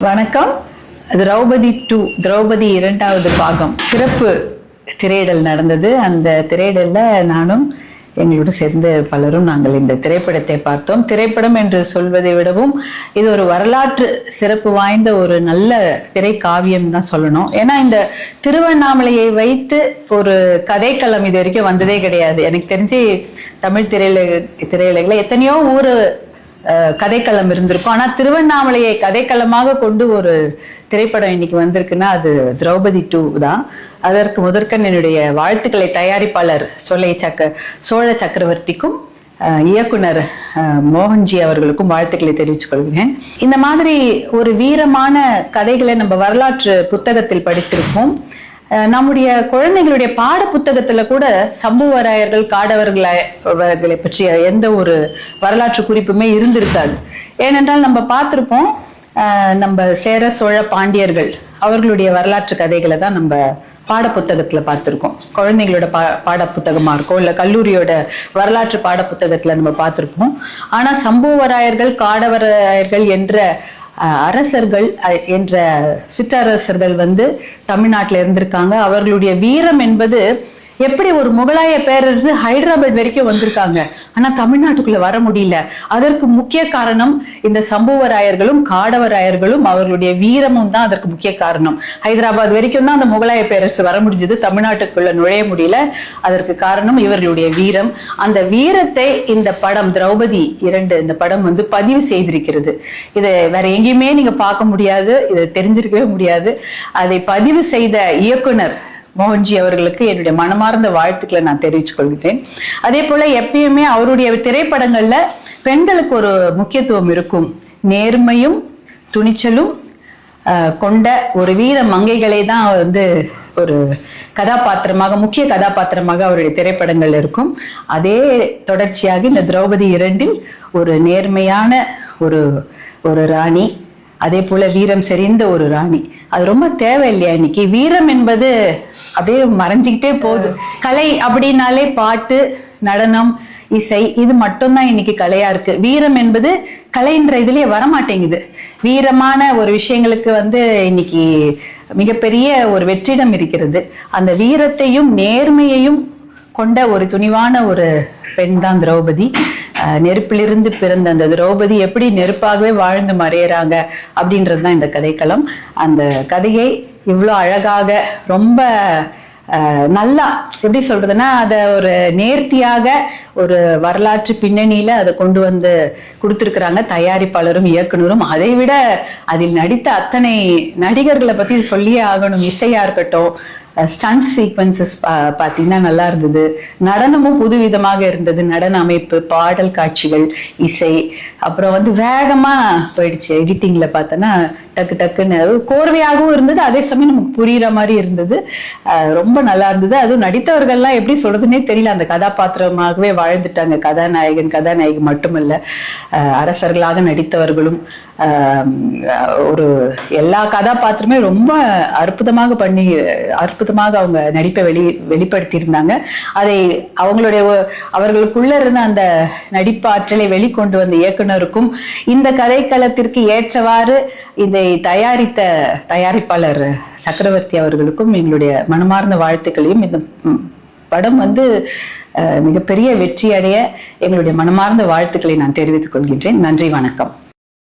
வணக்கம். திரௌபதி 2 திரௌபதி 2வது பாகம் சிறப்பு திரையிடல் நடந்தது. அந்த திரையிடல்ல நானும் எங்களோடு சேர்ந்து பலரும் நாங்கள் இந்த திரைப்படத்தை பார்த்தோம். திரைப்படம் என்று சொல்வதை விடவும் இது ஒரு வரலாற்று சிறப்பு வாய்ந்த ஒரு நல்ல திரைக்காவியம் தான் சொல்லணும். ஏன்னா இந்த திருவண்ணாமலையை வைத்து ஒரு கதைக்களம் இது வரைக்கும் வந்ததே கிடையாது. எனக்கு தெரிஞ்சு தமிழ் திரையுலகில் எத்தனையோ ஊர் கதைக்களம் இருந்திருக்கும். ஆனா திருவண்ணாமலையை கதைக்களமாக கொண்டு ஒரு திரைப்படம் இன்னைக்கு வந்திருக்குன்னா அது திரௌபதி 2 தான். அதற்கு முதற்கண் என்னுடைய வாழ்த்துக்களை தயாரிப்பாளர் சோழ சக்கரவர்த்திக்கும் இயக்குனர் மோகன்ஜி அவர்களுக்கும் வாழ்த்துக்களை தெரிவித்துக் கொள்கிறேன். இந்த மாதிரி ஒரு வீரமான கதைகளை நம்ம வரலாற்று புத்தகத்தில் படித்திருப்போம். நம்முடைய குழந்தைகளுடைய பாட புத்தகத்துல கூட சம்புவராயர்கள் காடவர்களை பற்றிய எந்த ஒரு வரலாற்று குறிப்புமே இருந்திருக்காது. ஏனென்றால் நம்ம பார்த்திருப்போம், நம்ம சேர சோழ பாண்டியர்கள் அவர்களுடைய வரலாற்று கதைகளை தான் நம்ம பாட புத்தகத்துல பார்த்திருக்கோம். குழந்தைங்களோட பாட புத்தகமா இருக்கும், இல்ல கல்லூரியோட வரலாற்று பாட புத்தகத்துல நம்ம பார்த்திருப்போம். ஆனா சம்புவராயர்கள் காடவராயர்கள் என்ற அரசர்கள் என்ற சிற்றரசர்கள் தமிழ்நாட்டில் இருந்திருக்காங்க. அவர்களுடைய வீரம் என்பது எப்படி ஒரு முகலாய பேரரசு ஹைதராபாத் வரைக்கும் வந்திருக்காங்க, ஆனா தமிழ்நாட்டுக்குள்ள வர முடியல. அதற்கு முக்கிய காரணம் இந்த சம்புவராயர்களும் காடவராயர்களும் அவர்களுடைய வீரமும் தான் அதற்கு முக்கிய காரணம். ஹைதராபாத் வரைக்கும் தான் அந்த முகலாய பேரரசு வர முடிஞ்சது, தமிழ்நாட்டுக்குள்ள நுழைய முடியல. அதற்கு காரணம் இவர்களுடைய வீரம். அந்த வீரத்தை இந்த படம் திரௌபதி 2 இந்த படம் பதிவு செய்திருக்கிறது. இதை வேற எங்கேயுமே நீங்க பார்க்க முடியாது, இதை தெரிஞ்சிருக்கவே முடியாது. அதை பதிவு செய்த இயக்குனர் மோகன்ஜி அவர்களுக்கு என்னுடைய மனமார்ந்த வாழ்த்துக்களை நான் தெரிவித்துக் கொள்கிறேன். அதே போல எப்பயுமே அவருடைய திரைப்படங்கள்ல பெண்களுக்கு ஒரு முக்கியத்துவம் இருக்கும். நேர்மையும் துணிச்சலும் கொண்ட ஒரு வீர மங்கைகளை தான் ஒரு கதாபாத்திரமாக, முக்கிய கதாபாத்திரமாக அவருடைய திரைப்படங்கள் இருக்கும். அதே தொடர்ச்சியாக இந்த திரௌபதி 2 ஒரு நேர்மையான ஒரு ராணி, அதே போல வீரம் செறிந்த ஒரு ராணி. அது ரொம்ப தேவை இல்லையா? இன்னைக்கு வீரம் என்பது அப்படியே மறைஞ்சுக்கிட்டே போகுது. கலை அப்படின்னாலே பாட்டு, நடனம், இசை, இது மட்டும்தான் இன்னைக்கு கலையா இருக்கு. வீரம் என்பது கலைன்ற இதுலயே வரமாட்டேங்குது. வீரமான ஒரு விஷயங்களுக்கு இன்னைக்கு மிகப்பெரிய ஒரு வெற்றிடம் இருக்கிறது. அந்த வீரத்தையும் நேர்மையையும் கொண்ட ஒரு துணிவான ஒரு பெண் தான் திரௌபதி. நெருப்பிலிருந்து பிறந்த அந்த திரௌபதி எப்படி நெருப்பாகவே வாழ்ந்து மறையறாங்க அப்படின்றதுதான் இந்த கதைக்களம். அந்த கதையை இவ்வளோ அழகாக ரொம்ப நல்லா எப்படி சொல்றதுன்னா அதை ஒரு நேர்த்தியாக ஒரு வரலாற்று பின்னணியில அதை கொண்டு கொடுத்திருக்கிறாங்க தயாரிப்பாளரும் இயக்குனரும். அதை விட அதில் நடித்த அத்தனை நடிகர்களை பத்தி சொல்லியே ஆகணும். இசையா இருக்கட்டும், ஸ்டண்ட் சீக்வன்சஸ் பார்த்தீங்கன்னா நல்லா இருந்தது. நடனமும் புதுவிதமாக இருந்தது. நடன அமைப்பு, பாடல் காட்சிகள், இசை, அப்புறம் வேகமா போயிடுச்சு. எடிட்டிங்ல பார்த்தோன்னா டக்கு டக்குன்னு கோர்வையாகவும் இருந்தது, அதே சமயம் நமக்கு புரியுற மாதிரி இருந்தது. ரொம்ப நல்லா இருந்தது. அதுவும் நடித்தவர்கள்லாம் எப்படி சொல்றதுன்னே தெரியல, அந்த கதாபாத்திரமாகவே வாழ்ந்துட்டாங்க. கதாநாயகி மட்டுமல்ல, அரசர்களாக நடித்தவர்களும் ஒரு எல்லா கதாபாத்திரமே ரொம்ப அற்புதமாக அவங்க நடிப்பை வெளிப்படுத்தி இருந்தாங்க. அதை அவர்களுக்குள்ள இருந்த அந்த நடிப்பாற்றலை வெளிக்கொண்டு வந்த இயக்குனருக்கும் இந்த கதைக்களத்திற்கு ஏற்றவாறு இதை தயாரித்த தயாரிப்பாளர் சக்கரவர்த்தி அவர்களுக்கும் எங்களுடைய மனமார்ந்த வாழ்த்துக்களையும், இந்த படம் மிகப்பெரிய வெற்றி அடைய எங்களுடைய மனமார்ந்த வாழ்த்துக்களை நான் தெரிவித்துக் கொள்கின்றேன். நன்றி, வணக்கம்.